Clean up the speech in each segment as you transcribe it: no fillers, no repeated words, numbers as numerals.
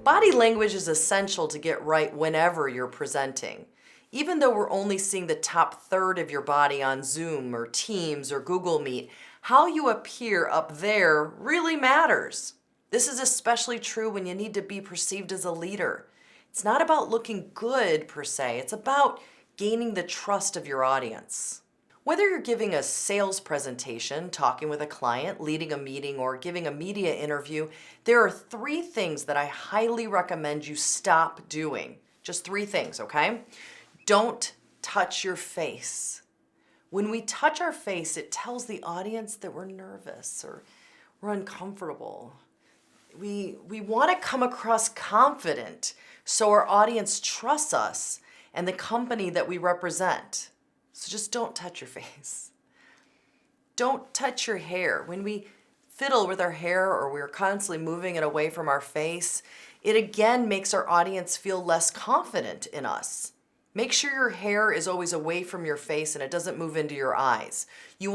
Body language is essential to get right whenever you're presenting. Even though we're only seeing the top third of your body on Zoom or Teams or Google Meet, how you appear up there really matters. This is especially true when you need to be perceived as a leader. It's not about looking good per se, it's about gaining the trust of your audience. Whether you're giving a sales presentation, talking with a client, leading a meeting, or giving a media interview, there are 3 things that I highly recommend you stop doing. Just 3 things, okay? Don't touch your face. When we touch our face, it tells the audience that we're nervous or we're uncomfortable. We want to come across confident so our audience trusts us and the company that we represent. So just don't touch your face. Don't touch your hair. When we fiddle with our hair or we're constantly moving it away from our face, it again makes our audience feel less confident in us. Make sure your hair is always away from your face and it doesn't move into your eyes. You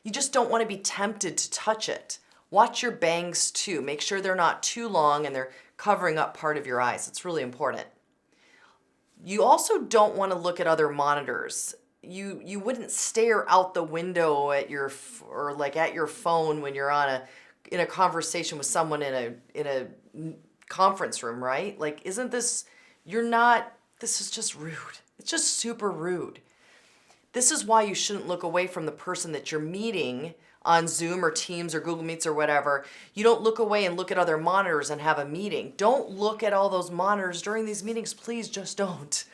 just don't want to be tempted to touch it. Watch your bangs too. Make sure they're not too long and they're covering up part of your eyes. It's really important. You also don't want to look at other monitors. You wouldn't stare out the window at your phone when you're in a conversation with someone in a conference room, right? Like, this is just rude. It's just super rude. This is why you shouldn't look away from the person that you're meeting on Zoom or Teams or Google Meets or whatever. You don't look away and look at other monitors and have a meeting. Don't look at all those monitors during these meetings. Please just don't.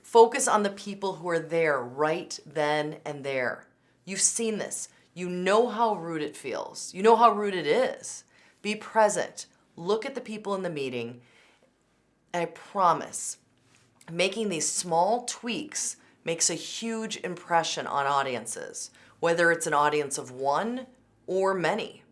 Focus on the people who are there right then and there. You've seen this. You know how rude it feels. You know how rude it is. Be present. Look at the people in the meeting. And I promise, making these small tweaks makes a huge impression on audiences, whether it's an audience of 1 or many.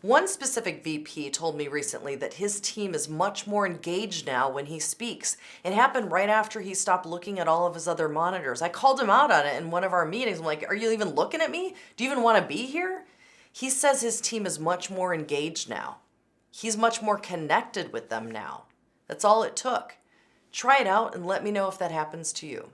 One specific VP told me recently that his team is much more engaged now when he speaks. It happened right after he stopped looking at all of his other monitors. I called him out on it in one of our meetings. I'm like, are you even looking at me? Do you even want to be here? He says his team is much more engaged now. He's much more connected with them now. That's all it took. Try it out and let me know if that happens to you.